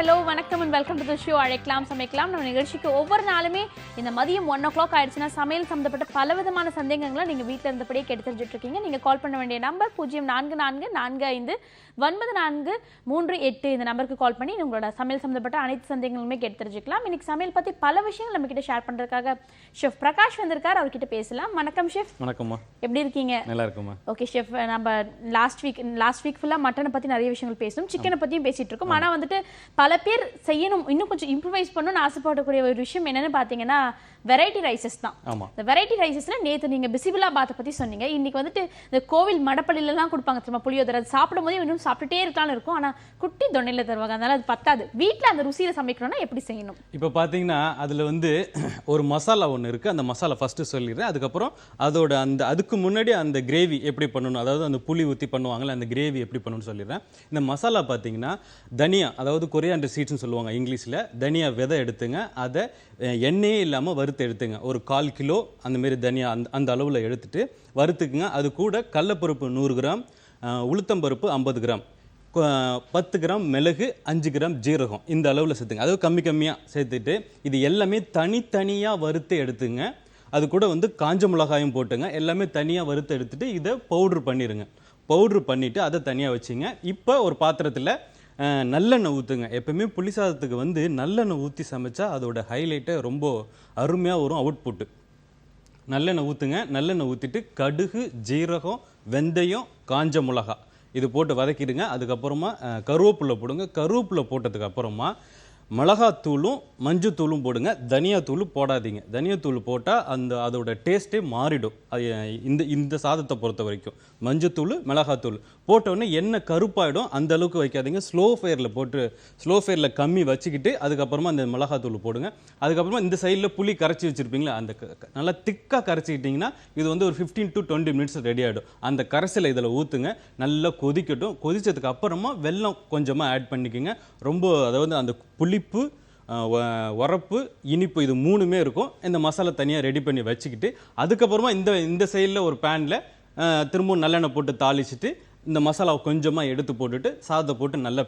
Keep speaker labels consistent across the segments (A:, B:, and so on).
A: Hello வணக்கம் and welcome to the show அழைக்கலாம் சமைக்கலாம். நம்ம நிகழ்ச்சிக்கு ஒவ்வொரு நாளுமே இந்த மதியம் 1 o'clock ஆயிடுச்சுன்னா சமையல் சம்பந்தப்பட்ட பலவிதமான சந்தேகங்களை நீங்கள் வீட்டில் இருந்தபடியே கேட்டு தெரிஞ்சுட்டு இருக்கீங்க. நீங்கள் கால் பண்ண வேண்டிய நம்பர் 0444459438 இந்த நம்பருக்கு கால் பண்ணி உங்களோட சமையல் சம்பந்தப்பட்ட அனைத்து சந்தேகங்களுமே கேட்டு தெரிஞ்சுக்கலாம். இன்னைக்கு சமையல் பற்றி பல விஷயங்கள் நம்ம கிட்ட ஷேர் பண்ணுறதுக்காக ஷெஃப் பிரகாஷ் வந்திருக்கார். அவர்கிட்ட பேசலாம். வணக்கம் ஷெஃப்.
B: வணக்கம்மா.
A: எப்படி இருக்கீங்க?
B: நல்லா இருக்குமா.
A: ஓகே ஷெஃப், நம்ம லாஸ்ட் வீக் ஃபுல்லாக மட்டனை பற்றி நிறைய விஷயங்கள் பேசணும், சிக்கனை பற்றியும் பேசிட்டு இருக்கோம். ஆனால் வந்துட்டு பல பேர் செய்யணும், இன்னும் கொஞ்சம் இம்ப்ரூவைஸ் பண்ணணும்னு ஆசைப்படக்கூடிய ஒரு விஷயம் என்னன்னு பார்த்தீங்கன்னா வெரைட்டி ரைசஸ் தான். இந்த வெரைட்டி ரைசஸ்ல நேற்று நீங்க பிசிபிளாபாத்தை பத்தி சொன்னீங்க. இன்னைக்கு வந்துட்டு இந்த கோவில் மடப்பள்ளியிலலாம் கொடுப்பாங்க தெரியுமா புளியோதரை, அது சாப்பிடும் போதே இன்னும் சாப்பிட்டுட்டே இருக்கலாம்னு இருக்கும். ஆனா குட்டி தொண்டையில தருவாங்க, அதனால அது பத்தாது. வீட்டில் அந்த ருசியில சமைக்கணும்னா எப்படி செய்யணும்?
B: இப்போ பார்த்தீங்கன்னா அதில் வந்து ஒரு மசாலா ஒன்று இருக்குது. அந்த மசாலா ஃபஸ்ட்டு சொல்லிடுறேன். அதுக்கப்புறம் அதோட அதுக்கு முன்னாடி அந்த கிரேவி எப்படி பண்ணணும், அதாவது அந்த புளி ஊற்றி பண்ணுவாங்கல்ல, அந்த கிரேவி எப்படி பண்ணணும்னு சொல்லிடுறேன். இந்த மசாலா பார்த்தீங்கன்னா தனியா, அதாவது கொரியாண்டர் சீட்ஸ்னு சொல்லுவாங்க இங்கிலீஷில். தனியா விதை எடுத்துங்க, அதை எண்ணெயே இல்லாமல் வறுத்து எடுத்துங்க. ஒரு 1/4 கிலோ அந்தமாரி தனியா அந்த அளவில் எடுத்துட்டு வறுத்துக்குங்க. அது கூட கடலப்பருப்பு 100 கிராம், உளுத்தம்பருப்பு 50 கிராம், 10 கிராம் மிளகு, 5 கிராம் ஜீரகம், இந்த அளவில் சேர்த்துங்க. அதாவது கம்மியாக சேர்த்துட்டு இது எல்லாமே தனித்தனியாக வறுத்து எடுத்துங்க. அது கூட வந்து காஞ்ச மிளகாயும் போட்டுங்க. எல்லாமே தனியாக வறுத்து எடுத்துட்டு இதை பவுட்ரு பண்ணிடுங்க. பவுட்ரு பண்ணிவிட்டு அதை தனியாக வச்சுங்க. இப்போ ஒரு பாத்திரத்தில் நல்லெண்ணெய் ஊற்றுங்க. எப்பவுமே புளி சாதத்துக்கு வந்து நல்லெண்ணெய் ஊற்றி சமைச்சா அதோட ஹைலைட்டை ரொம்ப அருமையாக வரும் அவுட்புட்டு. நல்லெண்ணெய் ஊற்றுங்க. நல்லெண்ணெய் ஊற்றிட்டு கடுகு, ஜீரகம், வெந்தயம், காஞ்ச மிளகா இது போட்டு வதக்கிடுங்க. அதுக்கப்புறமா கருவேப்பிலை போடுங்க. கருவேப்பிலை போட்டதுக்கு அப்புறமா மிளகாத்தூளும் மஞ்சத்தூளும் போடுங்க. தனியாத்தூள் போடாதீங்க. தனியாத்தூள் போட்டால் அதோட டேஸ்ட்டே மாறிடும். இந்த சாதத்தை பொறுத்த வரைக்கும் மஞ்சத்தூள் மிளகாத்தூள் போட்டோடனே எண்ணெய் கருப்பாயிடும். அந்த அளவுக்கு வைக்காதீங்க. ஸ்லோ ஃபயரில் கம்மி வச்சுக்கிட்டு அதுக்கப்புறமா அந்த மிளகாத்தூள் போடுங்க. அதுக்கப்புறமா இந்த சைடில் புளி கரைச்சி வச்சுருப்பீங்களா, அந்த நல்லா திக்காக கரைச்சிக்கிட்டிங்கன்னா இது வந்து ஒரு 15 to 20 மினிட்ஸ் ரெடி ஆகிடும். அந்த கரைசலை இதில் ஊற்றுங்க. நல்லா கொதிக்கட்டும். கொதிச்சதுக்கு அப்புறமா வெல்லம் கொஞ்சமாக ஆட் பண்ணிக்கோங்க. ரொம்ப அதாவது அந்த புளிப்பு, உரப்பு, இனிப்பு இது 3மே இருக்கும். இந்த மசாலா தனியாக ரெடி பண்ணி வச்சுக்கிட்டு அதுக்கப்புறமா இந்த சைடில் ஒரு பேனில் திரும்பவும் நல்லெண்ணெய் போட்டு தாளிச்சிட்டு இந்த மசாலாவை கொஞ்சமாக எடுத்து போட்டுட்டு சாதத்தை போட்டு நல்லா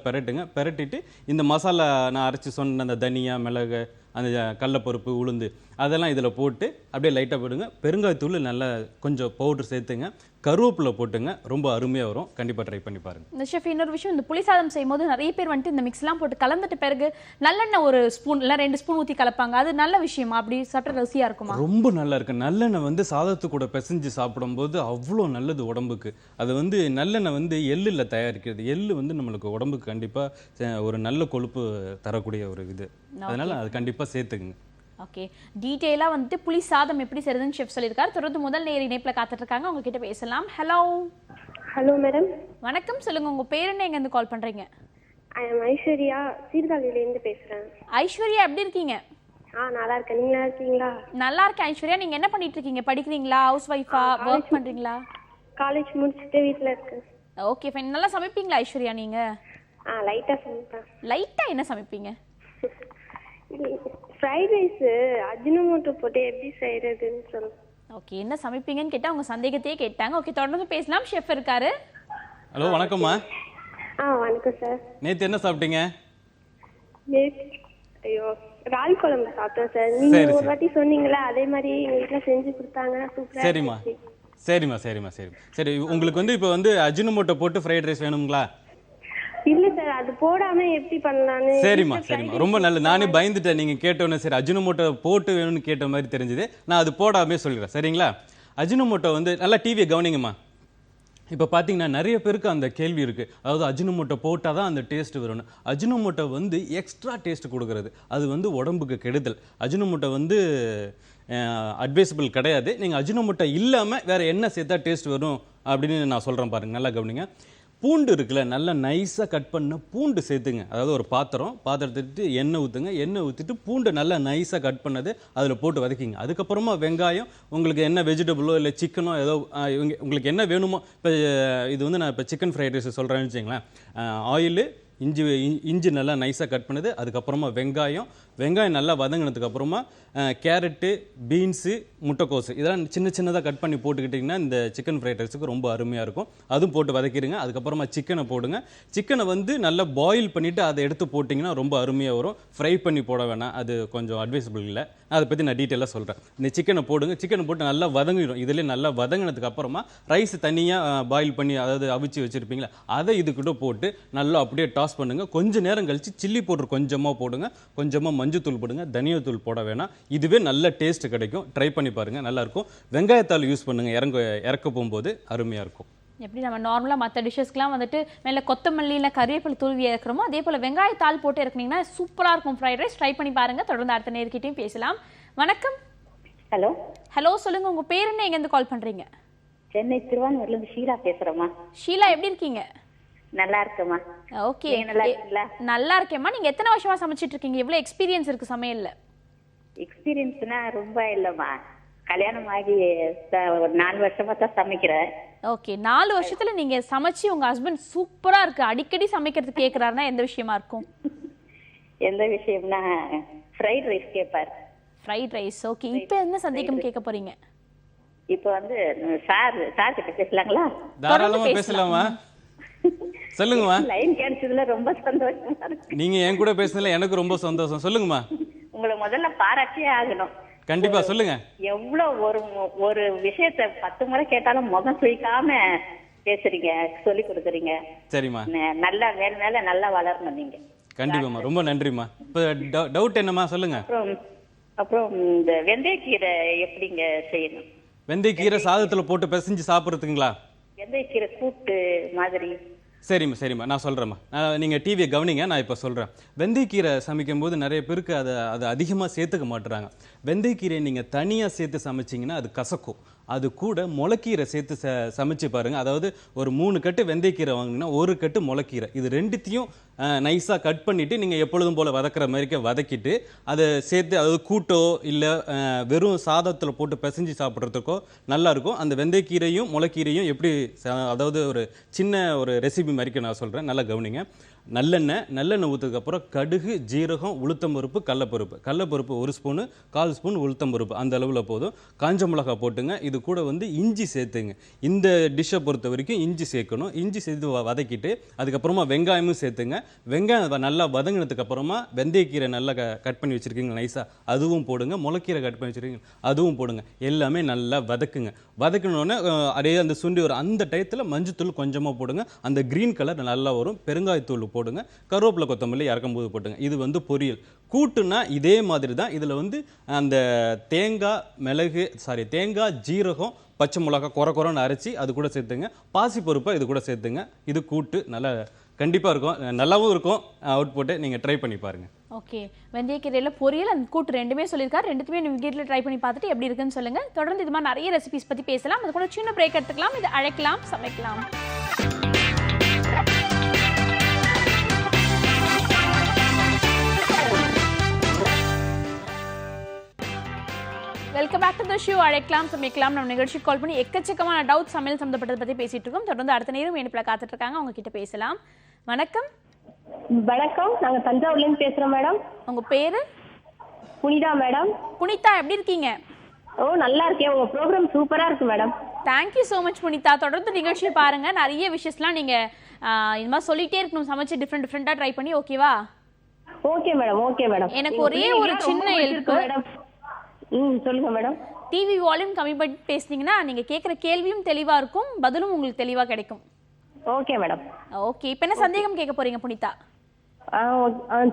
B: பெரட்டிட்டு இந்த மசாலா நான் அரைச்சி சொன்ன அந்த தனியா, மிளகு, அந்த கடலப்பருப்பு, உளுந்து அதெல்லாம் இதில் போட்டு அப்படியே லைட்டாக போடுங்க. பெருங்காயத்தூள் நல்லா கொஞ்சம் பவுடர் சேர்த்துங்க. கருவேப்பிலை போட்டுங்க. ரொம்ப அருமையாக வரும். கண்டிப்பாக ட்ரை பண்ணி பாருங்கள்.
A: இந்த ஷெஃப் இன்னொரு விஷயம், இந்த புளி சாதம் செய்யும் போது நிறைய பேர் வந்துட்டு இந்த மிக்ஸ்லாம் போட்டு கலந்துட்டு பிறகு நல்லெண்ணெய் ஒரு ஸ்பூன் இல்லை 2 ஸ்பூன் ஊற்றி கலப்பாங்க. அது நல்ல விஷயமா? அப்படி சாப்பிட்ட ருசியாக இருக்குமா?
B: ரொம்ப நல்லா இருக்கு. நல்லெண்ணெய் வந்து சாதத்து கூட பிசைஞ்சு சாப்பிடும்போது அவ்வளோ நல்லது உடம்புக்கு. அது வந்து நல்லெண்ணெய் வந்து எள்ளில் தயாரிக்கிறது. எள்ளு வந்து நம்மளுக்கு உடம்புக்கு கண்டிப்பாக ஒரு நல்ல கொழுப்பு தரக்கூடிய ஒரு இது. அதனால அது கண்டிப்பாக சேர்த்துக்குங்க.
A: ஓகே, டீட்டெயிலாக வந்துட்டு புளி சாதம் எப்படி செய்யறதுன்னு ஷெஃப் சொல்லியிருக்காரு. தொடர்ந்து முதல் நேர் இணைப்பில் காத்துட்டு இருக்காங்க, உங்ககிட்ட பேசலாம். ஹலோ.
C: Hello madam.
A: வணக்கம், சொல்லுங்க. உங்க பேர் என்ன, எங்கேருந்து கால் பண்றீங்க?
C: ஐஸ்வர்யா, சீர்காழியிலேருந்து பேசுறேன்.
A: ஐஸ்வர்யா எப்படி இருக்கீங்க?
C: நல்லா இருக்கேன். நீங்க நல்லா இருக்கீங்களா?
A: நல்லா இருக்கேன் ஐஸ்வர்யா. நீங்க என்ன பண்ணிட்டு இருக்கீங்க? படிக்கிறீங்களா, ஹவுஸ் ஒய்ஃபா, ஒர்க் பண்றீங்களா?
C: காலேஜ் முடிச்சுட்டு வீட்டில் இருக்கேன்.
A: Okay fine. நல்லா சமைப்பீங்களா ஐஸ்வர்யா நீங்க?
C: லைட்டா சமைப்பேன்.
A: லைட்டா என்ன சமைப்பீங்க?
C: ஃப்ரைட் ரைஸ் அஜினோமோட்டோ போட்டு எப்படி செய்யறதுன்னு சொல்லுங்க.
A: ஓகே, என்ன சமைப்பீங்கன்னு கேட்டா உங்க சந்தேகத்தையே கேட்டாங்க. ஓகே, தொடர்ந்து பேசலாம். ஷெஃப் இருக்காரு.
B: ஹலோ, வணக்கம்மா.
C: வணக்கம் சார்.
B: நேற்று என்ன சாப்பிட்டீங்க?
C: இறால் குழம்பு சாப்பிட்டேன் சார். நீங்க ஒரு வாட்டி சொன்னீங்களா, அதே மாதிரி எங்க வீட்டுல செஞ்சு கொடுத்தாங்க. சூப்பரா.
B: சரிம்மா. சரி, உங்களுக்கு வந்து இப்போ வந்து அஜினோமோட்டோ போட்டு ஃப்ரைட் ரைஸ் வேணுங்களா?
C: இல்ல சார், அது போடாம எப்படி பண்ணலாம்னு.
B: சரிம்மா. ரொம்ப நல்லது. நானே பயந்துட்டேன் நீங்க கேட்டோன்னே. சரி, அஜினோமோட்டோ போட்டு வேணும்னு கேட்ட மாதிரி தெரிஞ்சுது. நான் அது போடாமே சொல்லிடுறேன். சரிங்களா? அஜினோமோட்டோ வந்து நல்லா டிவியை கவனிங்கம்மா. இப்போ பார்த்தீங்கன்னா நிறைய பேருக்கு அந்த கேள்வி இருக்குது. அதாவது அஜினோமோட்டோ போட்டால் தான் அந்த டேஸ்ட் வரணும். அஜினோமோட்டோ வந்து எக்ஸ்ட்ரா டேஸ்ட் கொடுக்கறது. அது வந்து உடம்புக்கு கெடுதல். அஜினோமோட்டோ வந்து அட்வைசபிள் கிடையாது. நீங்கள் அஜினோமோட்டோ இல்லாமல் வேறு என்ன சேர்த்தா டேஸ்ட் வரும் அப்படின்னு நான் சொல்கிறேன் பாருங்கள். நல்லா கவனிங்க. பூண்டு இருக்குல்ல, நல்லா நைஸாக கட் பண்ண பூண்டு சேர்த்துங்க. அதாவது ஒரு பாத்திரத்துட்டு எண்ணெய் ஊற்றுங்க. எண்ணெய் ஊற்றிட்டு பூண்டை நல்லா நைஸாக கட் பண்ணது அதில் போட்டு வதக்கிங்க. அதுக்கப்புறமா வெங்காயம், உங்களுக்கு என்ன வெஜிடபிளோ இல்லை சிக்கனோ ஏதோ உங்களுக்கு என்ன வேணுமோ. இப்போ இது வந்து நான் இப்போ சிக்கன் ஃப்ரைட் ரைஸ் சொல்கிறேன்னு வச்சுங்களேன். ஆயிலு, இஞ்சி நல்லா நைஸாக கட் பண்ணது, அதுக்கப்புறமா வெங்காயம் நல்லா வதங்கினதுக்கு அப்புறமா கேரட்டு, பீன்ஸு, முட்டைக்கோசு இதெல்லாம் சின்ன சின்னதாக கட் பண்ணி போட்டுக்கிட்டிங்கன்னா இந்த சிக்கன் ஃப்ரைட் ரைஸுக்கு ரொம்ப அருமையாக இருக்கும். அதுவும் போட்டு வதக்கிடுங்க. அதுக்கப்புறமா சிக்கனை போடுங்க. சிக்கனை வந்து நல்லா பாயில் பண்ணிவிட்டு அதை எடுத்து போட்டிங்கன்னா ரொம்ப அருமையாக வரும். ஃப்ரை பண்ணி போட வேணாம், அது கொஞ்சம் அட்வைசபிள் இல்லை. அதை பற்றி நான் டீட்டெயிலாக சொல்கிறேன். இந்த சிக்கனை போடுங்க. சிக்கனை போட்டு நல்லா வதங்கிடும். இதிலே நல்லா வதங்கினதுக்கு அப்புறமா ரைஸ் தனியாக பாயில் பண்ணி அதாவது அவிச்சு வச்சுருப்பீங்களா அதை இதுக்கிட்ட போட்டு நல்லா அப்படியே டாஸ் பண்ணுங்கள். கொஞ்சம் நேரம் கழித்து சில்லி பவுடர் கொஞ்சமாக போடுங்க, கொஞ்சமாக மஞ்சத்தூள் போடுங்க, தனியாத்தூள் போட வேணாம். இதுவே நல்ல டேஸ்ட் கிடைக்கும். ட்ரை பண்ணி பாருங்கள், நல்லாயிருக்கும். வெங்காயத்தாள் யூஸ் பண்ணுங்கள் இறக்க போகும்போது அருமையாக இருக்கும்.
A: எப்படி நம்ம நார்மலாக மற்ற டிஷ்ஷஸ்க்குலாம் வந்துட்டு மேலே கொத்தமல்லி இல்லை கறிவேப்பிலை தூவி இறக்குறோமோ அதே போல் வெங்காயத்தாள் போட்டு இறக்குனீங்கன்னா சூப்பராக இருக்கும் ஃப்ரைட் ரைஸ். ட்ரை பண்ணி பாருங்கள். தொடர்ந்து அடுத்த நேர்கிட்டையும் பேசலாம். வணக்கம். ஹலோ சொல்லுங்கள், உங்கள் பேர் என்ன, எங்கேருந்து கால் பண்ணுறீங்க?
D: சென்னை திருவான்மூர்லேருந்து ஷீலா பேசுகிறேம்மா.
A: ஷீலா எப்படி இருக்கீங்க?
D: நல்லா இருக்கேம்மா.
A: ஓகே,
D: நல்லா இருக்கீங்களா?
A: நல்லா இருக்கேம்மா. நீங்கள் எத்தனை வருஷமாக சமைச்சிட்டு இருக்கீங்க? எவ்வளோ எக்ஸ்பீரியன்ஸ் இருக்குது சமையலில்?
D: எக்ஸ்பீரியன்ஸ்னா ரொம்ப இல்லைம்மா, கல்யாணம் ஆகி ஒரு 4 வருஷமா தான் சமைக்கிறேன்.
A: ஓகே, 4 வருஷத்துல நீங்க சமைச்சு உங்க ஹஸ்பண்ட் சூப்பரா இருக்கு அடிக்கடி சமைக்கிறது கேக்குறாருன்னா எந்த விஷயமா இருக்கும்?
D: எந்த விஷயம்னா ஃப்ரைட் ரைஸ் கேட்பார்.
A: Fried rice. ஓகே, இப்போ என்ன சந்தேகம் கேட்க போறீங்க?
D: இப்போ வந்து சார் கிட்ட பேசலாங்களா?
B: தாராளமா பேசலாமா, சொல்லுங்கம்மா.
D: லைன் கிடைச்சதுல ரொம்ப சந்தோஷமா இருக்கு.
B: நீங்க என் கூட பேசுனதுல எனக்கு ரொம்ப சந்தோஷம். சொல்லுங்கம்மா.
D: உங்களை முதல்ல பாராட்டியே ஆகணும்.
B: கண்டிப்பா சொல்லுங்க.
D: எவ்வளவு ஒரு விஷயத்த 10 முறை கேட்டாலும் முகம் சுழிக்காம பேசுறீங்க, சொல்லி கொடுக்குறீங்க.
B: சரிம்மா,
D: நல்லா மேல நல்லா வளரணும் நீங்க.
B: கண்டிப்பாம்மா, ரொம்ப நன்றிம்மா. இப்போ டவுட் என்னம்மா சொல்லுங்க.
D: அப்புறம் இந்த வெந்தயக்கீரை எப்படிங்க செய்யணும்?
B: வெந்தயக்கீரை சாதத்துல போட்டு பிசைஞ்சு சாப்பிட்றதுங்களா?
D: வெந்தயக்கீரை கூட்டு மாதிரி.
B: சரிம்மா நான் சொல்கிறேம்மா. நீங்கள் டிவியை கவனிங்க, நான் இப்போ சொல்கிறேன். வெந்தயக்கீரை சமைக்கும் போது நிறைய பேருக்கு அதை அதிகமாக சேர்த்துக்க மாட்டுறாங்க. வெந்தயக்கீரை நீங்கள் தனியாக சேர்த்து சமைச்சிங்கன்னா அது கசக்கும். அது கூட முளைக்கீரை சேர்த்து சமைச்சு பாருங்கள். அதாவது ஒரு 3 கட்டு வெந்தயக்கீரை வாங்கினீங்கன்னா 1 கட்டு முளைக்கீரை, இது ரெண்டுத்தையும் நைஸாக கட் பண்ணிவிட்டு நீங்கள் எப்பொழுதும் போல் வதக்கிற மாதிரிக்க வதக்கிட்டு அதை சேர்த்து, அதாவது கூட்டோ இல்லை வெறும் சாதத்தில் போட்டு பிசைஞ்சு சாப்பிட்றதுக்கோ நல்லாயிருக்கும். அந்த வெந்தயக்கீரையும் முளைக்கீரையும் எப்படி, அதாவது ஒரு சின்ன ஒரு ரெசிபி மாதிரிக்கு நான் சொல்கிறேன், நல்லா கவனிங்க. நல்லெண்ணெய் ஊற்றதுக்கப்புறம் கடுகு, ஜீரகம், உளுத்தம்பருப்பு, கடலப்பருப்பு 1 ஸ்பூனு, 1/4 ஸ்பூன் உளுத்தம்பருப்பு அந்த அளவில் போதும். காஞ்ச மிளகா போட்டுங்க. இது கூட வந்து இஞ்சி சேர்த்துங்க. இந்த டிஷ்ஷை பொறுத்த வரைக்கும் இஞ்சி சேர்க்கணும். இஞ்சி சேர்த்து வதக்கிட்டு அதுக்கப்புறமா வெங்காயமும் சேர்த்துங்க. வெங்காயம் நல்லா வதங்கினதுக்கு அப்புறமா வெந்தயக்கீரை நல்லா கட் பண்ணி வச்சுருக்கீங்க நைஸாக, அதுவும் போடுங்க. முளைக்கீரை கட் பண்ணி வச்சுருக்கீங்க, அதுவும் போடுங்க. எல்லாமே நல்லா வதக்குங்க. வதக்கினோடனே அப்படியே அந்த சுண்டி வரும். அந்த டயத்தில் மஞ்சத்தூள் கொஞ்சமாக போடுங்க. அந்த க்ரீன் கலர் நல்லா வரும். பெருங்காயத்தூள் போடுங்க. கருவேப்பிலை, கொத்தமல்லி இறக்கும்போது போட்டுங்க. இது வந்து பொரியல். கூட்டுனா இதே மாதிரி தான். இதில் வந்து அந்த தேங்காய், ஜீரகம், பச்சை மிளகாய் குறைன்னு அரைச்சி அது கூட சேர்த்துங்க. பாசிப்பருப்பை இது கூட சேர்த்துங்க. இது கூட்டு நல்லா கண்டிப்பாக இருக்கும், நல்லாவும் இருக்கும். அவுட்புட்டு நீங்கள் ட்ரை பண்ணி பாருங்கள்.
A: ஓகே, வெந்தயக்கீரையில் பொரியல் அந்த கூட்டு ரெண்டுமே சொல்லியிருக்காரு. ரெண்டுத்துமே நீங்கள் வீட்டில் ட்ரை பண்ணி பார்த்துட்டு எப்படி இருக்குன்னு சொல்லுங்கள். தொடர்ந்து இது மாதிரி நிறைய ரெசிபிஸ் பற்றி பேசலாம். அது கூட சின்ன பிரேக் எடுத்துக்கலாம். இது அழைக்கலாம், சமைக்கலாம். Welcome back to the show. அழைக்கலாம், சமைக்கலாம். நம்ம நிகழ்ச்சிக்கு கால் பண்ணி எக்கச்சக்கமான டவுட் சமையல் சம்பந்தப்பட்டதை பற்றி பேசிட்டு இருக்கோம். தொடர்ந்து அடுத்த நேரம் இணைப்பில் காத்துட்டு இருக்காங்க, அவங்க கிட்ட பேசலாம். வணக்கம்.
C: வணக்கம், நாங்க தஞ்சாவூர்ல இருந்து பேசுறோம் மேடம்.
A: உங்க பேரு?
C: புனிதா மேடம்.
A: புனிதா, எப்படி இருக்கீங்க?
C: ஓ, நல்லா இருக்கேன். உங்க ப்ரோக்ராம் சூப்பரா இருக்கு madam.
A: Thank you so much Punitha. தொடர்ந்து நிகழ்ச்சியை பாருங்க. நிறைய விஷயஸ்லாம் நீங்க இந்த மாதிரி சொல்லிட்டே இருக்கணும், சமைச்சு டிஃப்ரெண்டா ட்ரை பண்ணி. ஓகேவா?
C: Okay madam, okay madam.
A: எனக்கு ஒரே ஒரு சின்ன ஹெல்ப்
C: மேடம். சொல்லுங்க மேடம்.
A: டிவி வால்யூம் கம்மி பண்ணி பேசுனீங்கன்னா நீங்க கேட்குற கேள்வியும் தெளிவா இருக்கும், பதிலும் உங்களுக்கு தெளிவா கிடைக்கும்.
C: Okay madam.
A: ஓகே, இப்போ என்ன சந்தேகம் கேட்க போறீங்க புனிதா?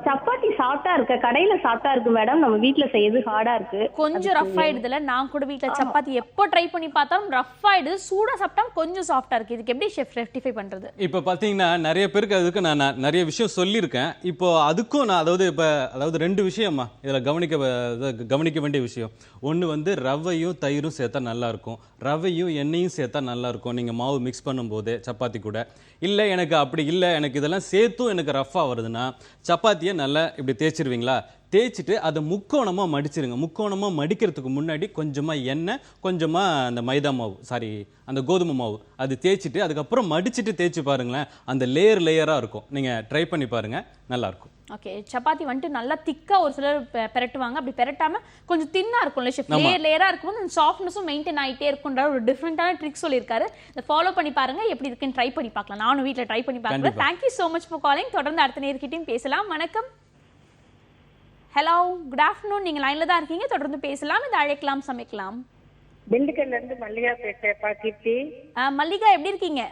C: சப்பாத்தி சாஃப்டா இருக்கு, கடையில சாஃப்டா இருக்கு மேடம். நம்ம வீட்ல செய்யறது ஹார்டா இருக்கு,
A: கொஞ்சம் ரஃப் ஆயிடுதுல. நான் கூட வீட்ல சப்பாத்தி எப்போ ட்ரை பண்ணி பார்த்தாலும் ரஃப் ஆயிடுது. சூடா சாப்பிட்டா கொஞ்சம் சாஃப்டா இருக்கு. இதுக்கு எப்படி ஷெஃப் ரெக்டிஃபை பண்றது?
B: இப்போ பார்த்தீங்கன்னா நிறைய பேருக்கு அதுக்கு நான் நிறைய விஷயம் சொல்லியிருக்கேன். இப்போ அதுக்கும் நான் அதாவது 2 விஷயம்மா இதில் கவனிக்க வேண்டிய விஷயம். ஒன்று வந்து ரவையும் தயிரும் சேர்த்தா நல்லா இருக்கும், ரவையும் எண்ணெயும் சேர்த்தா நல்லா இருக்கும் நீங்கள் மாவு மிக்ஸ் பண்ணும்போது சப்பாத்தி கூட. இல்லை எனக்கு அப்படி இல்லை, எனக்கு இதெல்லாம் சேர்த்தும் எனக்கு ரஃப்பாக வருதுன்னா சப்பாத்தியை நல்லா இப்படி தேய்ச்சிருவீங்களா? தேய்ச்சிட்டு அதை முக்கோணமாக மடிச்சிருங்க. முக்கோணமாக மடிக்கிறதுக்கு முன்னாடி கொஞ்சமாக எண்ணெய், கொஞ்சமாக அந்த மைதா மாவு, சாரி அந்த கோதுமை மாவு அது தேய்ச்சிட்டு அதுக்கப்புறம் மடிச்சிட்டு தேய்ச்சி பாருங்களேன். அந்த லேயராக இருக்கும். நீங்கள் ட்ரை பண்ணி பாருங்கள், நல்லாயிருக்கும்.
A: ஓகே, சப்பாத்தி வந்துட்டு நல்லா திக்கா ஒரு சிலர் பெரட்டுவாங்க. அப்படி பெரட்டாம கொஞ்சம் தின்னா இருக்கும்ல ஷெஃப், லேயரா இருக்கும்போது அந்த சாஃப்ட்னஸும் மெயின்டைன் ஆகிட்டே இருக்கும்ன்ற ஒரு டிஃப்ரெண்டான ட்ரிக் சொல்லியிருக்காரு. இதை ஃபாலோ பண்ணி பாருங்க, எப்படி இருக்குன்னு ட்ரை பண்ணி பார்க்கலாம். நானும் வீட்டில் ட்ரை பண்ணி பார்க்குறேன். Thank you so much for calling. தொடர்ந்து அடுத்த நேர்கிட்டையும் பேசலாம். வணக்கம். Hello, good afternoon. நீங்க லைன்ல தான் இருக்கீங்க, தொடர்ந்து பேசலாம். இதை அழைக்கலாம், சமைக்கலாம்.
E: திண்டுக்கல்ல இருந்து மல்லிகா பேசுறேப்பா. கீர்த்தி,
A: மல்லிகா எப்படி இருக்கீங்க?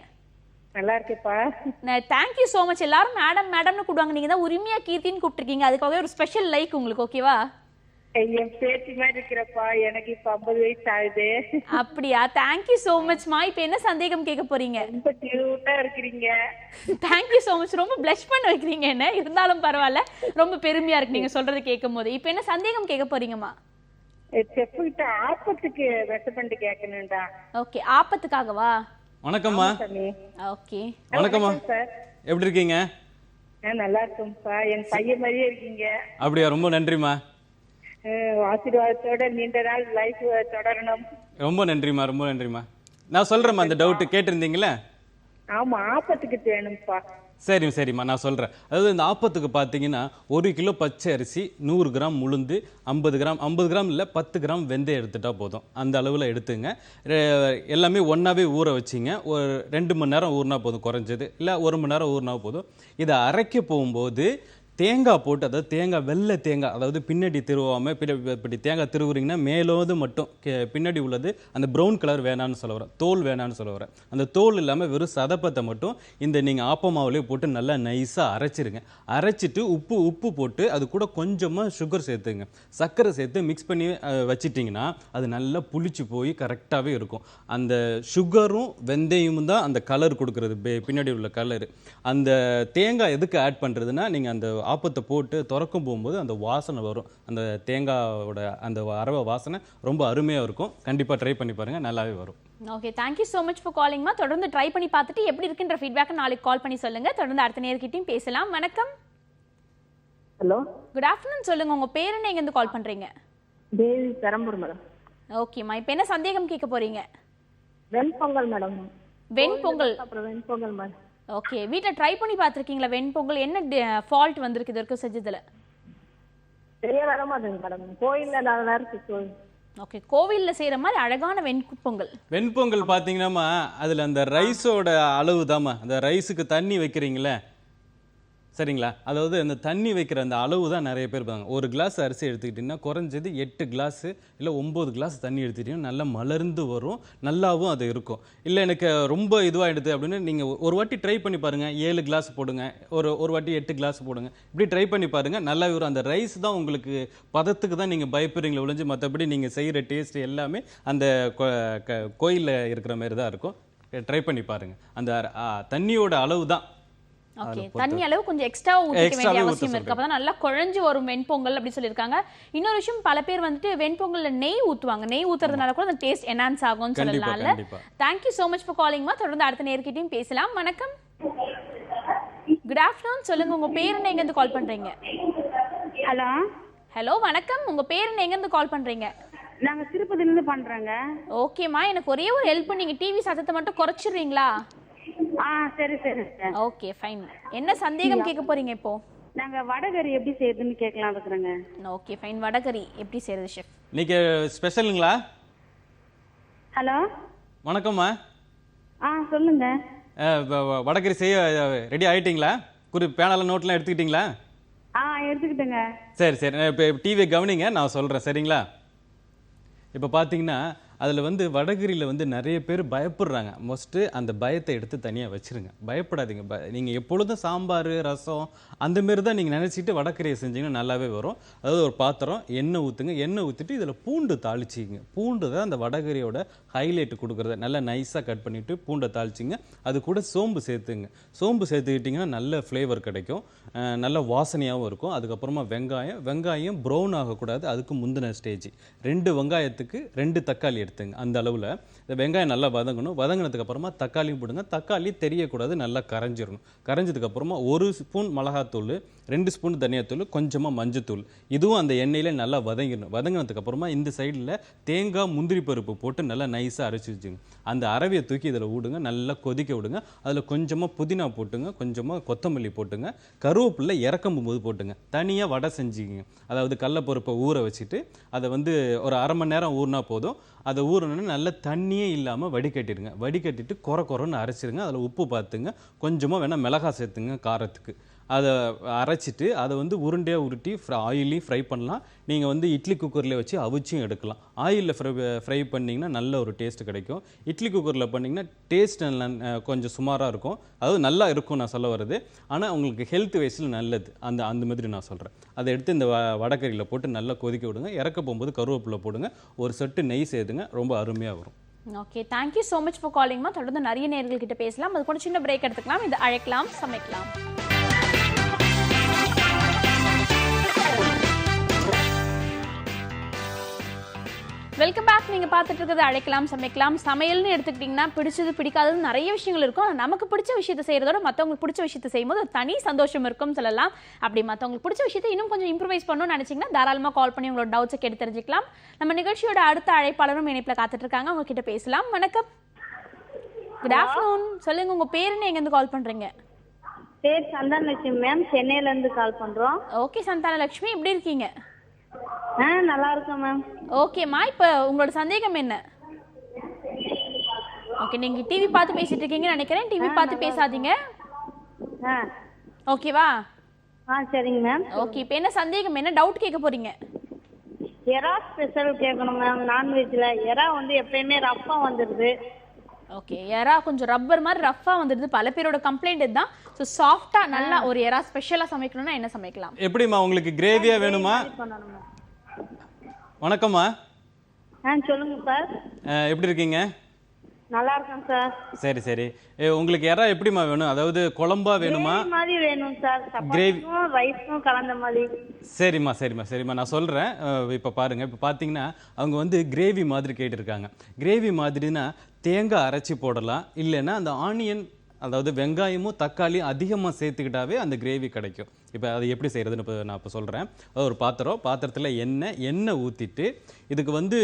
E: நல்லா இருக்கேப்பா.
A: Thank you so much. எல்லாரும் மேடம் மேடம்னு கூப்பிடுவாங்க, நீங்க தான் உரிமையா கீர்த்தின்னு கூப்பிட்டுருக்கீங்க. அதுக்காக ஒரு ஸ்பெஷல் லைக் உங்களுக்கு, ஓகேவா?
E: என் பேத்தி மாதிரி இருக்கிறப்பா. எனக்கு இப்ப 50 வயசு ஆகுது.
A: அப்படியா? தேங்க்யூ ஸோ மச்மா. இப்போ என்ன சந்தேகம் கேட்க போறீங்க?
E: ரொம்ப கியூட்டா இருக்கிறீங்க.
A: Thank you so much. ரொம்ப பிளஷ் பண்ண வைக்கிறீங்க என்ன, இருந்தாலும் பரவாயில்ல. ரொம்ப பெருமையா இருக்கு நீங்க சொல்றது கேட்கும் போது. இப்போ என்ன சந்தேகம் கேட்க போறீங்கம்மா?
E: செஃப்கிட்ட ஆப்பத்துக்கு ரெசிபி கேட்கணும்டா.
A: ஓகே, ஆப்பத்துக்காகவா?
B: வணக்கம்மா.
A: ஓகே,
B: வணக்கம்மா.
E: சார்,
B: எப்படி இருக்கீங்க?
E: நல்லா இருக்கும்ப்பா. என் பையன் மாதிரியே இருக்கீங்க.
B: அப்படியா? ரொம்ப நன்றிம்மா.
E: ஆசீர்வாதத்தோட நீண்ட நாள் லைஃப் தொடரணும்.
B: ரொம்ப நன்றிம்மா, ரொம்ப நன்றிம்மா. நான் சொல்கிறேம்மா, அந்த டவுட்டு கேட்டிருந்தீங்களே.
E: ஆமா, ஆப்பத்துக்கு வேணும்ப்பா.
B: சரிம்மா, நான் சொல்கிறேன். அதாவது இந்த ஆப்பத்துக்கு பார்த்தீங்கன்னா 1 கிலோ பச்சை அரிசி, 100 கிராம் உளுந்து, 50 கிராம் இல்லை 10 கிராம் வெந்தயம் எடுத்துட்டா போதும். அந்த அளவில் எடுத்துங்க. எல்லாமே ஒன்றாவே ஊற வச்சிங்க. ஒரு 2 மணி நேரம் ஊறினா போதும், குறைஞ்சது. இல்லை 1 மணி நேரம் ஊறினா போதும். இதை அரைக்க போகும்போது தேங்காய் போட்டு, அதாவது தேங்காய், வெள்ளை தேங்காய், அதாவது பின்னாடி திருவாமல் இப்படி தேங்காய் திருவுறீங்கன்னா மேலோது மட்டும், பின்னாடி உள்ளது அந்த ப்ரௌன் கலர் வேணான்னு சொல்ல வரேன், தோல் வேணான்னு சொல்ல வரேன். அந்த தோல் இல்லாமல் வெறும் சதப்பத்தை மட்டும் இந்த நீங்கள் ஆப்பமாவிலே போட்டு நல்லா நைஸாக அரைச்சிருங்க. அரைச்சிட்டு உப்பு போட்டு அது கூட கொஞ்சமாக சுகர் சேர்த்துங்க. சர்க்கரை சேர்த்து மிக்ஸ் பண்ணி வச்சிட்டிங்கன்னா அது நல்லா புளிச்சு போய் கரெக்டாகவே இருக்கும். அந்த சுகரும் வெந்தயமும் தான் அந்த கலர் கொடுக்குறது, பின்னாடி உள்ள கலரு. அந்த தேங்காய் எதுக்கு ஆட் பண்ணுறதுன்னா, நீங்கள் அந்த ஆப்பத்தை போட்டு திறக்கும் போகும்போது அந்த வாசனை வரும். அந்த தேங்காயோட அந்த அரவை வாசனை ரொம்ப அருமையாக இருக்கும். கண்டிப்பாக ட்ரை பண்ணி பாருங்கள், நல்லாவே வரும்.
A: Okay, thank you so much for காலிங்மா. தொடர்ந்து ட்ரை பண்ணி பார்த்துட்டு எப்படி இருக்குன்ற ஃபீட்பேக்கை நாளைக்கு கால் பண்ணி சொல்லுங்க. தொடர்ந்து அடுத்த நேர்கிட்டையும் பேசலாம். வணக்கம்.
E: Hello,
A: good afternoon. சொல்லுங்க, உங்க பேர் என்ன, எங்கேருந்து கால் பண்றீங்க?
E: தேவி, பெரம்பூர் மேடம்.
A: ஓகேம்மா, இப்போ என்ன சந்தேகம் கேட்க போறீங்க?
E: வெண்பொங்கல் மேடம்.
A: வெண்பொங்கல்.
E: அப்புறம் வெண்பொங்கல் மேடம்.
A: ஓகே, வீட்டில் ட்ரை பண்ணி பார்த்துருக்கீங்களா வெண்பொங்கல்? என்ன ஃபால்ட் வந்திருக்கு இது வரைக்கும் செஞ்சதுல?
E: சரியா வர மாட்டேங்க மேடம். கோயில்ல நான் இருக்கு.
A: ஓகே, கோவிலில் செய்கிற மாதிரி அழகான
B: வெண்பொங்கல் பார்த்தீங்கன்னா அதில் அந்த ரைஸோட அளவு தாம்மா. அந்த ரைஸுக்கு தண்ணி வைக்கிறீங்களே, சரிங்களா? அதாவது அந்த தண்ணி வைக்கிற அந்த அளவு தான் நிறைய பேர் பாருங்க. 1 கிளாஸ் அரிசி எடுத்துக்கிட்டிங்கன்னா குறைஞ்சது 8 கிளாஸு இல்லை 9 கிளாஸ் தண்ணி எடுத்துக்கிட்டிங்கன்னா நல்லா மலர்ந்து வரும், நல்லாவும் அது இருக்கும். இல்லை எனக்கு ரொம்ப இதுவாகிடுது அப்படின்னு நீங்கள் ஒரு வாட்டி ட்ரை பண்ணி பாருங்கள். 7 கிளாஸ் போடுங்க, ஒரு வாட்டி 8 கிளாஸ் போடுங்க. இப்படி ட்ரை பண்ணி பாருங்கள், நல்லா வரும். அந்த ரைஸ் தான் உங்களுக்கு பதத்துக்கு தான் நீங்கள் பயப்படுறீங்களே ஒழிஞ்சு மற்றபடி நீங்கள் செய்கிற டேஸ்ட் எல்லாமே அந்த கோயிலில் இருக்கிற மாதிரி தான் இருக்கும். ட்ரை பண்ணி பாருங்கள். அந்த தண்ணியோட அளவு தான்.
A: ஓகே, தண்ணி அளவு கொஞ்சம் எக்ஸ்ட்ரா ஊற்றிக்க வேண்டிய அவசியம் இருக்கு. அப்பதான் நல்லா குழஞ்சு வரும் வெண்பொங்கல் அப்படி சொல்லியிருக்காங்க. இன்னொரு விஷயம், பல பேர் வந்துட்டு வெண்பொங்கல்ல நெய் ஊற்றுவாங்க. நெய் ஊற்றுறதுனால கூட அந்த டேஸ்ட் என்ஹான்ஸ் ஆகும்னு சொல்லலாம்ல. தேங்க்யூ ஸோ மச் ஃபார் காலிங்மா. தொடர்ந்து அடுத்த நேர்கிட்டையும் பேசலாம். வணக்கம். Good afternoon. சொல்லுங்க, உங்க பேர் என்ன, எங்கேருந்து கால் பண்றீங்க?
F: ஹலோ.
A: ஹலோ, வணக்கம். உங்க பேர் என்ன, எங்கேருந்து கால் பண்றீங்க?
F: நாங்க திருப்பதிலிருந்து பண்றோங்க.
A: ஓகேம்மா, எனக்கு ஒரே ஒரு ஹெல்ப், நீங்க டிவி சத்தத்தை மட்டும் குறைச்சிடுறீங்களா?
F: சரி சரி.
A: Okay, fine. என்ன சந்தேகம் கேட்க போறீங்க இப்போ?
F: நாங்க வடகறி எப்படி செய்யறதுன்னு கேட்கலாம் இருக்கிறோங்க.
A: Okay, fine. வடகறி எப்படி செய்யறது ஷெஃப்?
B: இன்னைக்கு ஸ்பெஷலுங்களா?
F: ஹலோ,
B: வணக்கம்மா.
F: சொல்லுங்க.
B: வடகறி செய்ய ரெடி ஆயிட்டீங்களா? பேனெல்லாம் நோட்லாம் எடுத்துக்கிட்டீங்களா?
F: எடுத்துக்கிட்டேங்க.
B: சரி. இப்போ டிவி கவனிங்க, நான் சொல்கிறேன், சரிங்களா? இப்போ பார்த்தீங்கன்னா அதில் வடகரியில் நிறைய பேர் பயப்படுறாங்க. மோஸ்ட்டு அந்த பயத்தை எடுத்து தனியாக வச்சுருங்க. பயப்படாதீங்க. நீங்கள் எப்பொழுதும் சாம்பார், ரசம் அந்தமாரி தான் நீங்கள் நினச்சிட்டு வடகரியை செஞ்சிங்கன்னா நல்லாவே வரும். அதாவது ஒரு பாத்திரம், எண்ணெய் ஊற்றுங்க. எண்ணெய் ஊற்றிட்டு இதில் பூண்டு தாளிச்சிங்க. பூண்டு தான் அந்த வடகரியோட ஹைலைட் கொடுக்குறது. நல்லா நைஸாக கட் பண்ணிவிட்டு பூண்டை தாளிச்சிங்க. அது கூட சோம்பு சேர்த்துங்க. சோம்பு சேர்த்துக்கிட்டிங்கன்னா நல்ல ஃப்ளேவர் கிடைக்கும், நல்ல வாசனையாகவும் இருக்கும். அதுக்கப்புறமா வெங்காயம் ப்ரௌன் ஆகக்கூடாது, அதுக்கு முந்தின ஸ்டேஜ். 2 வெங்காயத்துக்கு 2 தக்காளி எடுத்து எடுத்துங்க. அந்த அளவில் இந்த வெங்காயம் நல்லா வதங்கணும். வதங்கினதுக்கு அப்புறமா தக்காளியும் போடுங்க. தக்காளி தெரியக்கூடாது, நல்லா கரைஞ்சிடணும். கரைஞ்சதுக்கப்புறமா 1 ஸ்பூன் மிளகாத்தூள், 2 ஸ்பூன் தனியாத்தூள், கொஞ்சமாக மஞ்சத்தூள், இதுவும் அந்த எண்ணெயில் நல்லா வதங்கிடணும். வதங்கினதுக்கப்புறமா இந்த சைடில் தேங்காய் முந்திரி பருப்பு போட்டு நல்லா நைஸாக அரைச்சி வச்சுங்க. அந்த அரவையை தூக்கி இதில் விடுங்க, நல்லா கொதிக்க விடுங்க. அதில் கொஞ்சமாக புதினா போட்டுங்க, கொஞ்சமாக கொத்தமல்லி போட்டுங்க, கருவேப்பிலை இறக்கும் போது போட்டுங்க. தனியாக வடை செஞ்சுக்கிங்க. அதாவது கடலைப்பருப்பை ஊற வச்சுட்டு அதை வந்து ஒரு அரை மணி நேரம் ஊறினா போதும். அதை ஊறணுன்னு நல்லா தண்ணியே இல்லாமல் வடிகட்டிடுங்க. வடிகட்டிட்டு கொரன்னு அரைச்சிடுங்க. அதில் உப்பு பார்த்துங்க, கொஞ்சமாக வேணால் மிளகாய் சேர்த்துங்க காரத்துக்கு. அதை அரைச்சிட்டு அதை வந்து உருண்டையாக உருட்டி ஆயிலையும் ஃப்ரை பண்ணலாம். நீங்கள் வந்து இட்லி குக்கரில் வச்சு அவிச்சும் எடுக்கலாம். ஆயிலில் ஃப்ரை பண்ணிங்கன்னா நல்ல ஒரு டேஸ்ட் கிடைக்கும். இட்லி குக்கரில் பண்ணிங்கன்னா டேஸ்ட் கொஞ்சம் சுமாராக இருக்கும். அதாவது நல்லா இருக்கும் நான் சொல்ல வர்றது. ஆனால் உங்களுக்கு ஹெல்த் வைஸில் நல்லது. அந்த மாதிரி நான் சொல்கிறேன். அதை எடுத்து இந்த வடகரியில் போட்டு நல்லா கொதிக்க விடுங்க. இறக்க போகும்போது கருவேப்பிலை போடுங்க, ஒரு சொட்டு நெய் சேர்த்துங்க, ரொம்ப அருமையாக வரும்.
A: Okay, thank you so much for காலிங்மா. தொடர்ந்து நிறைய நேயர்கள் கிட்ட பேசலாம். அது கூட சின்ன பிரேக் எடுத்துக்கலாம். இது அழைக்கலாம் சமைக்கலாம். Welcome back. நீங்கள் பார்த்துட்டு இருக்கிறது அழைக்கலாம் சமைக்கலாம். சமையல்னு எடுத்துக்கிட்டிங்கன்னா பிடிச்சது பிடிக்காதது நிறைய விஷயங்கள் இருக்கும். நமக்கு பிடிச்ச விஷயத்தை செய்கிறதோட மற்றவங்களுக்கு பிடிச்ச விஷயத்தை செய்யும்போது ஒரு தனி சந்தோஷம் இருக்கும்னு சொல்லலாம். அப்படி மற்றவங்களுக்கு பிடிச்ச விஷயத்தை இன்னும் கொஞ்சம் இம்ப்ரூவைஸ் பண்ணணும்னு நினச்சிங்கன்னா தாராளமாக கால் பண்ணி உங்களோட டவுட்ஸை கேட்டு தெரிஞ்சுக்கலாம். நம்ம நிகழ்ச்சியோட அடுத்த அழைப்பாளரும் இணைப்பில் காத்துட்டு இருக்காங்க. அவங்க கிட்ட பேசலாம். வணக்கம், குட் ஆஃப்டர்நூன். சொல்லுங்க, உங்க பேர் என்ன, எங்கேருந்து கால் பண்றீங்க?
F: பேர் சந்தானலட்சுமி மேம், சென்னையில இருந்து கால் பண்றோம்.
A: ஓகே சந்தானலட்சுமி, எப்படி இருக்கீங்க?
F: நல்லா இருக்கேன் மேம்.
A: ஓகேம்மா, இப்போ உங்களோட சந்தேகம் என்ன? ஓகே, நீங்க டிவி பார்த்து பேசிட்டு இருக்கீங்கன்னு நினைக்கிறேன். டிவி பார்த்து பேசாதீங்க, ஓகேவா?
F: சரிங்க மேம்.
A: ஓகே, இப்போ என்ன சந்தேகம், என்ன டவுட் கேட்க போறீங்க?
F: எறா ஸ்பெஷல் கேட்கணும் மேம். நான்வெஜ்ல எறா வந்து எப்பயுமே ரஃப்பா வந்துடுது.
A: ஓகே, எறா கொஞ்சம் ரப்பர் மாதிரி ரஃபா வந்துடுது. பல பேரோட கம்ப்ளைண்ட் இதுதான். ஸோ சாஃப்டா நல்லா ஒரு எறா ஸ்பெஷலா சமைக்கணும்னா என்ன சமைக்கலாம்?
B: எப்படிம்மா, உங்களுக்கு கிரேவியா வேணுமா? வணக்கம்மா.
F: சொல்லுங்க சார்.
B: எப்படி இருக்கீங்க?
F: நல்லா இருக்கேன் சார்.
B: சரி சரி. உங்களுக்கு எறா எப்படிம்மா வேணும்? அதாவது குழம்பா வேணுமா?
F: மாதிரி வேணும் சார்.
B: கிரேவியும்
F: ரைஸும் கலந்த மாதிரி.
B: சரிம்மா நான் சொல்கிறேன். இப்போ பாருங்கள், இப்போ பார்த்தீங்கன்னா அவங்க வந்து கிரேவி மாதிரி கேட்டிருக்காங்க. கிரேவி மாதிரினா தேங்காய் அரைச்சி போடலாம், இல்லைன்னா அந்த ஆனியன், அதாவது வெங்காயமும் தக்காளியும் அதிகமாக சேர்த்துக்கிட்டாவே அந்த கிரேவி கிடைக்கும். இப்போ அதை எப்படி செய்கிறதுன்னு நான் இப்போ சொல்கிறேன். ஒரு பாத்திரத்தில் எண்ணெய் ஊற்றிட்டு இதுக்கு வந்து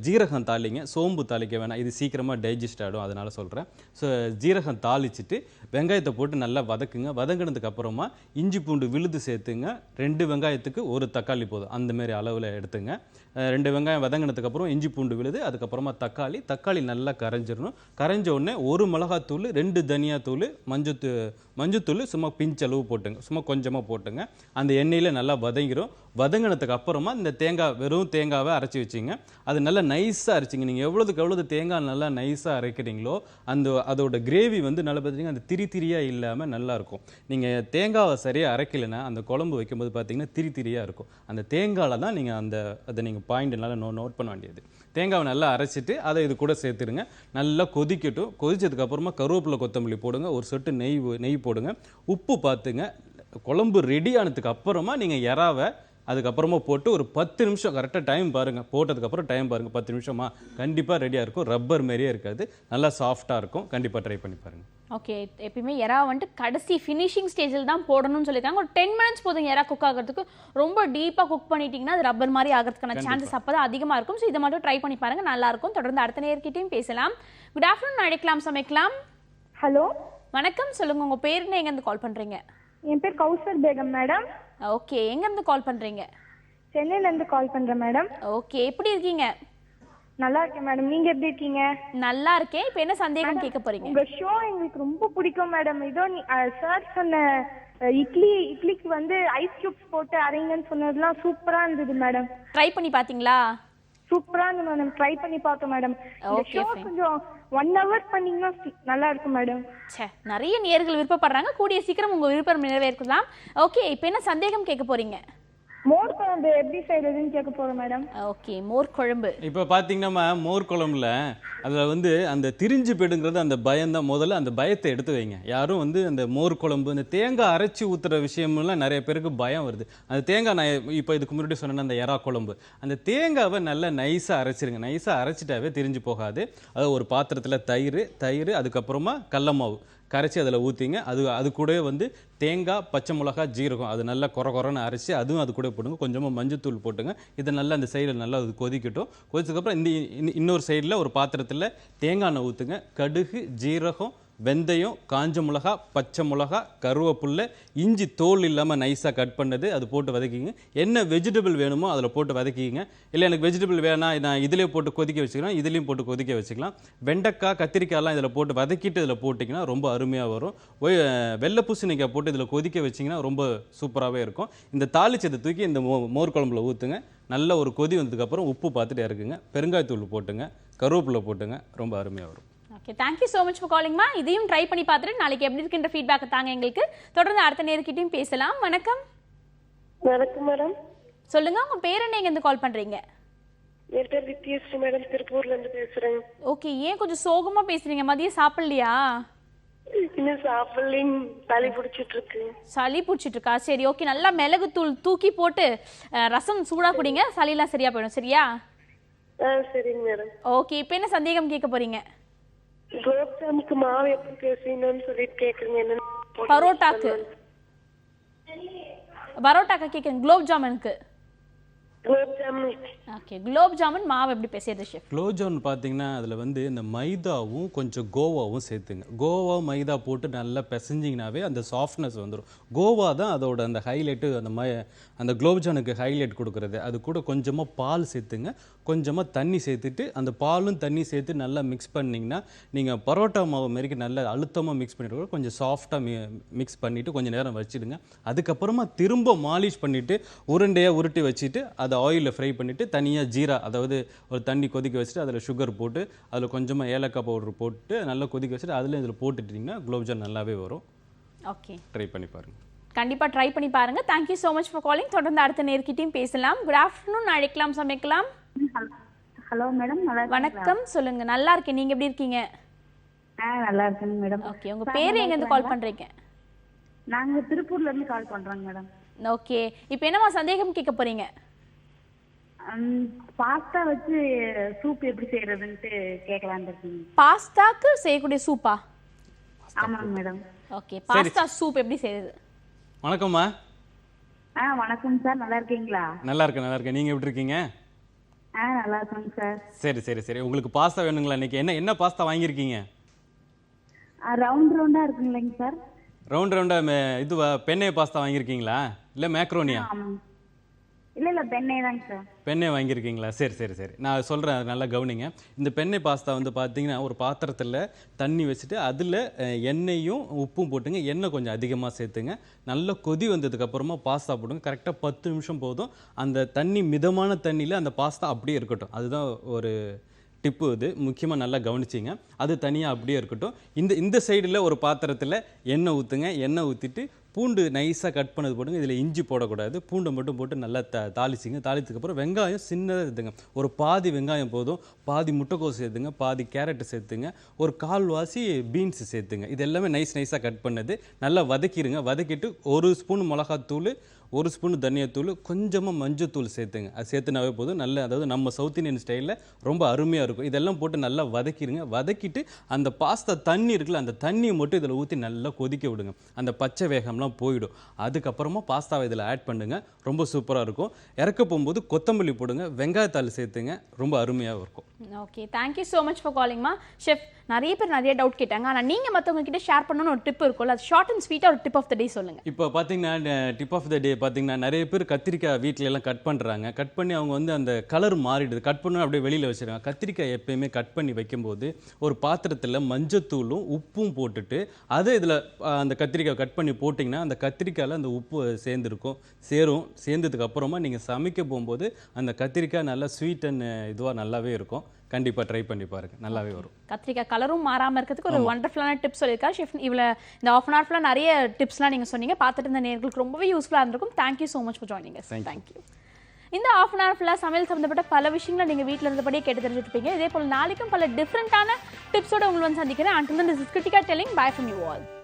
B: ஜீரகம் தாளிங்க, சோம்பு தாளிக்க வேணாம், இது சீக்கிரமாக டைஜஸ்ட் ஆகிடும், அதனால் சொல்கிறேன். ஸோ ஜீரகம் தாளிச்சிட்டு வெங்காயத்தை போட்டு நல்லா வதக்குங்க. வதங்கினதுக்கு அப்புறமா இஞ்சி பூண்டு விழுது சேர்த்துங்க. 2 வெங்காயத்துக்கு 1 தக்காளி போதும், அந்தமாரி அளவில் எடுத்துங்க. 2 வெங்காயம் வதங்கினதுக்கப்புறம் இஞ்சி பூண்டு விழுது, அதுக்கப்புறமா தக்காளி நல்லா கரைஞ்சிடணும். கரைஞ்ச உடனே 1 மிளகாத்தூள், 2 தனியாத்தூள், மஞ்சத்தூள் சும்மா பிஞ்சளவு போட்டுங்க, சும்மா கொஞ்சமாக போட்டுங்க. அந்த எண்ணெயில் நல்லா வதங்கிடும். வதங்கினதுக்கு அப்புறமா இந்த வெறும் தேங்காவை அரைச்சி வச்சிங்க. அது நல்லா நைஸாக அரைச்சிங்க. நீங்கள் எவ்வளோது தேங்காய் நல்லா நைஸாக அரைக்கிறீங்களோ அதோட கிரேவி வந்து நல்லா பார்த்தீங்கன்னா அந்த திரியாக இல்லாமல் நல்லாயிருக்கும். நீங்கள் தேங்காவை சரியாக அரைக்கலைன்னா அந்த குழம்பு வைக்கும்போது பார்த்தீங்கன்னா திரியாக இருக்கும். அந்த தேங்காயில் தான் நீங்கள் அதை நீங்கள் பாயிண்ட் நல்லா நோட் பண்ண வேண்டியது. தேங்காவை நல்லா அரைச்சிட்டு அதை இது கூட சேர்த்துடுங்க. நல்லா கொதிக்கட்டும். கொதிச்சதுக்கப்புறமா கருவேப்பிலை கொத்தமல்லி போடுங்க, ஒரு சொட்டு நெய் போடுங்க, உப்பு பார்த்துங்க. குழம்பு ரெடி ஆனதுக்கு அப்புறமா நீங்கள் எறாவை அதுக்கப்புறமா போட்டு ஒரு 10 நிமிஷம் கரெக்டாக டைம் பாருங்கள். போட்டதுக்கப்புறம் டைம் பாருங்கள், 10 நிமிஷமா கண்டிப்பாக ரெடியாக இருக்கும். ரப்பர் மாதிரியே இருக்காது, நல்லா சாஃப்டாக இருக்கும். கண்டிப்பாக ட்ரை பண்ணி பாருங்கள்.
A: ஓகே, எப்பயுமே எறா வந்துட்டு கடைசி ஃபினிஷிங் ஸ்டேஜில் தான் போடணும்னு சொல்லியிருக்காங்க. ஒரு 10 மினிட்ஸ் போதும் எறா குக் ஆகிறதுக்கு. ரொம்ப டீப்பாக குக் பண்ணிட்டீங்கன்னா அது ரப்பர் மாதிரி ஆகிறதுக்கான சான்சஸ் அப்போ தான் அதிகமாக இருக்கும். ஸோ இதை மட்டும் ட்ரை பண்ணி பாருங்கள், நல்லாயிருக்கும். தொடர்ந்து அடுத்த நேர்கிட்டையும் பேசலாம். குட் ஆஃப்டர்நூன், அழைக்கலாம் சமைக்கலாம்.
C: ஹலோ
A: வணக்கம், சொல்லுங்கள், உங்கள் பேர் என்ன, எங்கேருந்து கால் பண்ணுறீங்க?
C: என் பேர் கௌசர் பேகம் மேடம்.
A: ஓகே, எங்கேருந்து கால் பண்ணுறீங்க?
C: சென்னையிலேருந்து கால் பண்ணுறேன் மேடம்.
A: ஓகே, எப்படி இருக்கீங்க?
C: நல்லா இருக்கேன் மேடம், நீங்க எப்படி இருக்கீங்க?
A: நல்லா இருக்கேன். இப்போ என்ன சந்தேகம் கேட்க போறீங்க?
C: உங்க ஷோ எங்களுக்கு ரொம்ப பிடிக்கும் மேடம். இதோ சார் சொன்ன இட்லிக்கு வந்து ஐஸ் கியூப்ஸ் போட்டு அரைங்கன்னு சொன்னதெல்லாம் சூப்பரா இருந்தது மேடம்.
A: ட்ரை பண்ணி பாத்தீங்களா?
C: சூப்பரா இருந்தது மேடம், ட்ரை பண்ணி பார்த்தோம் மேடம். இந்த ஷோ கொஞ்சம் 1 hour பண்ணீங்கன்னா நல்லா இருக்கும் மேடம்.
A: சே, நிறைய நேயர்கள் விருப்பப்படுறாங்க. கூடிய சீக்கிரம் உங்க விருப்பம் நிறைவேற்றலாம். ஓகே, இப்போ என்ன சந்தேகம் கேட்க போறீங்க?
C: மோர் ரசம் அது எப்படி செய்யறதுன்னு கேட்க போறோம் மேடம்.
A: ஓகே, மோர் குழம்பு.
B: இப்போ பார்த்தீங்கன்னா மோர் குழம்புல அதில் வந்து அந்த திரிஞ்சு போயிடுங்கிறது அந்த பயம்தான். முதல்ல அந்த பயத்தை எடுத்து வைங்க. யாரும் வந்து அந்த மோர் குழம்பு இந்த தேங்காய் அரைச்சி ஊற்றுற விஷயமெல்லாம் நிறைய பேருக்கு பயம் வருது. அந்த தேங்காய் நான் இப்போ இதுக்கு முன்னாடி சொன்னேன்னா அந்த எறா குழம்பு, அந்த தேங்காவை நல்லா நைஸாக அரைச்சிருங்க. நைஸாக அரைச்சிட்டாவே திரிஞ்சு போகாது. அது ஒரு பாத்திரத்தில் தயிர் அதுக்கப்புறமா கடல மாவு கரைச்சி அதில் ஊற்றிங்க. அது கூடவே வந்து தேங்காய், பச்சை மிளகா, ஜீரகம் அது நல்லா கொரன்னு அரைச்சி அதுவும் அது கூட போடுங்க. கொஞ்சமாக மஞ்சத்தூள் போட்டுங்க. இதை நல்லா அந்த சைடில் நல்லா அது கொதிக்கட்டும். கொதிச்சதுக்கப்புறம் இன்னொரு சைடில் ஒரு பாத்திரத்தில் தேங்காய் எண்ணெய் ஊற்றுங்க. கடுகு, ஜீரகம், வெந்தயம், காஞ்ச மிளகா, பச்சை மிளகா, கருவேப்பில்லை, இஞ்சி தோல் இல்லாமல் நைஸாக கட் பண்ணது அது போட்டு வதக்கிங்க. என்ன வெஜிடபிள் வேணுமோ அதில் போட்டு வதக்கிங்க. இல்லை எனக்கு வெஜிடபிள் வேணாம் நான் இதிலே போட்டு கொதிக்க வச்சுக்கலாம், இதுலேயும் போட்டு கொதிக்க வச்சுக்கலாம். வெண்டைக்காய், கத்திரிக்காயெல்லாம் இதில் போட்டு வதக்கிட்டு இதில் போட்டிங்கன்னா ரொம்ப அருமையாக வரும். வெள்ளை பூசணிக்காய் போட்டு இதில் கொதிக்க வச்சிங்கன்னா ரொம்ப சூப்பராகவே இருக்கும். இந்த தாளிச்சதை தூக்கி இந்த மோர் குழம்புல ஊற்றுங்க. நல்ல ஒரு கொதி வந்ததுக்கப்புறம் உப்பு பார்த்துட்டு இறக்குங்க. பெருங்காயத்தூள் போட்டுங்க, கருவேப்பிலை போட்டுங்க. ரொம்ப அருமையாக வரும்.
A: Okay, thank you so much for காலிங்மா. இதையும் ட்ரை பண்ணி பார்த்துட்டு நாளைக்கு எப்படி இருக்குன்ற ஃபீட்பேக் தாங்க எங்களுக்கு. தொடர்ந்து அடுத்த நேர்கிட்டையும் பேசலாம். வணக்கம்.
E: வணக்கம் மேடம்.
A: சொல்லுங்க, உங்க பேர் என்ன, எங்கேருந்து கால் பண்றீங்க?
E: என் பேர் வித்யஸ்ரீ மேடம், திருப்பூர்ல இருந்து பேசுறேன்.
A: ஓகே, ஏன் கொஞ்சம் சோகமா பேசுறீங்க? மதியம் சாப்பிடலையா?
E: இன்னும் சாப்பிடலிங், சளி பிடிச்சிட்டு இருக்கு.
A: சளி பிடிச்சிட்டு இருக்கா? சரி, ஓகே, நல்லா மிளகு தூள் தூக்கி போட்டு ரசம் சூடா குடிங்க. சளியெல்லாம் சரியா போயிடும். சரியா?
E: சரிங்க மேடம்.
A: ஓகே, இப்போ என்ன சந்தேகம் கேட்க போறீங்க?
E: குலோப் ஜாமுக்கு மாவு எப்படி பேசணும்னு சொல்லிட்டு கேக்குறீங்க. என்ன
A: பரோட்டாக்கு கேட்குறேன். குலோப் ஜாமுனுக்கு.
E: குலோப் ஜாமுன்.
A: ஓகே, குலோப் ஜாமுன் மாவு எப்படி பேசுறது ஷெஃப்?
B: குலோப் ஜாமுன் பார்த்தீங்கன்னா அதில் வந்து இந்த மைதாவும் கொஞ்சம் கோவாவும் சேர்த்துங்க. கோவா மைதா போட்டு நல்லா பிசைஞ்சிங்கனாவே அந்த சாஃப்ட்னஸ் வந்துடும். கோவா தான் அதோட அந்த ஹைலைட்டு, அந்த குலோப் ஜாமுனுக்கு ஹைலைட் கொடுக்குறது. அது கூட கொஞ்சமாக பால் சேர்த்துங்க, கொஞ்சமாக தண்ணி சேர்த்துட்டு அந்த பாலும் தண்ணி சேர்த்து நல்லா மிக்ஸ் பண்ணிங்கன்னா நீங்கள் பரோட்டா மாவு மாரிக்கு நல்லா அழுத்தமாக மிக்ஸ் பண்ணிட்டு கொஞ்சம் சாஃப்டாக மிக்ஸ் பண்ணிவிட்டு கொஞ்சம் நேரம் வச்சுடுங்க. அதுக்கப்புறமா திரும்ப மாலிஷ் பண்ணிவிட்டு உருண்டையாக உருட்டி வச்சுட்டு அதை ஆயிலில் ஃப்ரை பண்ணிவிட்டு தனியாக ஜீரா, அதாவது ஒரு தண்ணி கொதிக்க வச்சுட்டு அதில் சுகர் போட்டு அதில் கொஞ்சமாக ஏலக்காய் பவுடர் போட்டு நல்லா கொதிக்க வச்சுட்டு அதில் இதில் போட்டுட்டிங்கன்னா குலோப்ஜாம் நல்லாவே வரும்.
A: ஓகே,
B: ட்ரை பண்ணி பாருங்கள்.
A: கண்டிப்பாக ட்ரை பண்ணி பாருங்கள். Thank you so much for calling. தொடர்ந்து அடுத்த நேர்கிட்டையும் பேசலாம். Good afternoon. அழைக்கலாம், சமைக்கலாம்.
F: ஹலோ மேடம், நல்லா
A: வணக்கம், சொல்லுங்க. நல்லா இருக்கேன், நீங்க எப்படி இருக்கீங்க?
F: நல்லா இருக்கேங்க மேடம்.
A: ஓகே, உங்க பேர் எங்க இருந்து கால் பண்றீங்க?
F: நாங்க திருப்பூர்ல இருந்து கால் பண்றோங்க மேடம்.
A: ஓகே, இப்போ என்னமா சந்தேகம் கேட்க போறீங்க?
F: பாஸ்தா வச்சு சூப் எப்படி செய்யறதுன்ட்டு கேட்கலான்னு இருக்கீங்க.
A: பாஸ்தாக்கு செய்யக்கூடிய சூப்பா?
F: ஆமாங்க மேடம்.
A: ஓகே, பாஸ்தா சூப் எப்படி செய்யறது?
B: வணக்கம்மா.
F: வணக்கம் சார், நல்லா இருக்கீங்களா?
B: நல்லா இருக்கேன். நீங்கள் எப்படி இருக்கீங்க?
F: நல்லா இருக்கேங்க சார்.
B: சரி. உங்களுக்கு பாஸ்தா வேணுங்களா? இன்னைக்கு என்ன பாஸ்தா வாங்கியிருக்கீங்க?
F: ரவுண்டா இருக்குங்களேங்க சார்.
B: ரவுண்டா இதுவா பெண்ணே பாஸ்தா வாங்கியிருக்கீங்களா இல்லை மேக்ரோனியா?
F: இல்ல பெண்ணே தாங்க சார்.
B: பெண்ணே வாங்கியிருக்கீங்களா? சரி. நான் சொல்கிறேன், நல்லா கவனிங்க. இந்த பெண்ணை பாஸ்தா வந்து பார்த்தீங்கன்னா ஒரு பாத்திரத்தில் தண்ணி வச்சுட்டு அதில் எண்ணெயும் உப்பும் போட்டுங்க. எண்ணெய் கொஞ்சம் அதிகமாக சேர்த்துங்க. நல்லா கொதி வந்ததுக்கப்புறமா பாஸ்தா போடுங்க. கரெக்டாக 10 நிமிஷம் போதும். அந்த தண்ணி மிதமான தண்ணியில் அந்த பாஸ்தா அப்படியே இருக்கட்டும். அதுதான் ஒரு டிப்பு. இது முக்கியமாக நல்லா கவனிச்சிங்க. அது தனியாக அப்படியே இருக்கட்டும். இந்த சைடில் ஒரு பாத்திரத்தில் எண்ணெய் ஊற்றுங்க. எண்ணெய் ஊற்றிட்டு பூண்டு நைஸாக கட் பண்ணது போடுங்க. இதில் இஞ்சி போடக்கூடாது. பூண்டை மட்டும் போட்டு நல்லா தாளிச்சிங்க. தாளித்ததுக்கப்புறம் வெங்காயம் சின்னதாக எடுத்துங்க. ஒரு பாதி வெங்காயம் போதும். பாதி முட்டைக்கோஸ் சேர்த்துங்க. பாதி கேரட்டு சேர்த்துங்க. ஒரு கால்வாசி பீன்ஸ் சேர்த்துங்க. இது எல்லாமே நைஸாக கட் பண்ணது நல்லா வதக்கிடுங்க. வதக்கிட்டு 1 ஸ்பூன் மிளகாத்தூள், 1 ஸ்பூன் தனியாத்தூள், கொஞ்சமாக மஞ்சத்தூள் சேர்த்துங்க. அது சேர்த்துனாவே போதும். நல்ல, அதாவது நம்ம சவுத் இந்தியன் ஸ்டைலில் ரொம்ப அருமையாக இருக்கும். இதெல்லாம் போட்டு நல்லா வதக்கிடுங்க. வதக்கிட்டு அந்த பாஸ்தா தண்ணி இருக்குல்ல, அந்த தண்ணியை மட்டும் இதில் ஊற்றி நல்லா கொதிக்க விடுங்க. அந்த பச்சை வேகம்லாம் போயிடும். அதுக்கப்புறமா பாஸ்தாவை இதில் ஆட் பண்ணுங்க. ரொம்ப சூப்பராக இருக்கும். இறக்க போகும்போது கொத்தமல்லி போடுங்க. வெங்காயத்தாள் சேர்த்துங்க. ரொம்ப அருமையாக இருக்கும்.
A: Okay, thank you so much for காலிங்மா. ஷெஃப், நிறைய பேர் நிறைய டவுட் கேட்டாங்க. ஆனால் நீங்கள் மற்றவங்க கிட்ட ஷேர் பண்ணணும்னு ஒரு டிப் இருக்கும்ல, அது ஷார்ட் அண்ட் ஸ்வீட்டாக ஒரு டிப் ஆஃப் த டே சொல்லுங்கள்.
B: இப்போ பார்த்தீங்கன்னா டிப் ஆஃப் த டே பார்த்தீங்கன்னா நிறைய பேர் கத்திரிக்காய் வீட்டில எல்லாம் கட் பண்ணுறாங்க. கட் பண்ணி அவங்க வந்து அந்த கலர் மாறிடுது. கட் பண்ணி அப்படியே வெளியில் வச்சுருக்காங்க. கத்திரிக்காய் எப்பயுமே கட் பண்ணி வைக்கும்போது ஒரு பாத்திரத்தில் மஞ்சத்தூளும் உப்பும் போட்டுட்டு அதை இதில் அந்த கத்திரிக்காய் கட் பண்ணி போட்டிங்கன்னா அந்த கத்திரிக்காயில் அந்த உப்பு சேர்ந்ததுக்கு அப்புறமா நீங்கள் சமைக்க போகும்போது அந்த கத்திரிக்காய் நல்லா ஸ்வீட் அண்ட் இதுவாக நல்லாவே இருக்கும். கண்டிப்பாக ட்ரை பண்ணி பாருங்க, நல்லாவே வரும்.
A: கத்திரிக்காய் கலரும் மாறாமல் இருக்கிறதுக்கு ஒரு வண்டர்ஃபுல்லான டிப்ஸ் சொல்லியிருக்கா ஷெஃப். இவ்வளோ இந்த ½ hour ஃபுல்லாக நிறைய டிப்ஸ்லாம் நீங்கள் சொன்னீங்க. பார்த்துட்டு இருந்த நேர்களுக்கு ரொம்பவே யூஸ்ஃபுல்லாக இருந்திருக்கும். Thank you so much for joining us. Thank you. இந்த ஆஃப் அன் ஹவர் ஃபுல்லாக சமையல் சம்மந்தப்பட்ட பல விஷயங்களை நீங்கள் வீட்டில் இருந்தபடியே கேட்டு தெரிஞ்சுட்டுருப்பீங்க. இதே போல் நாளைக்கும் பல டிஃப்ரெண்ட்டான டிப்ஸோட உங்களை வந்து சந்திக்கிறேன். Until then, this is Kritika telling bye from you all.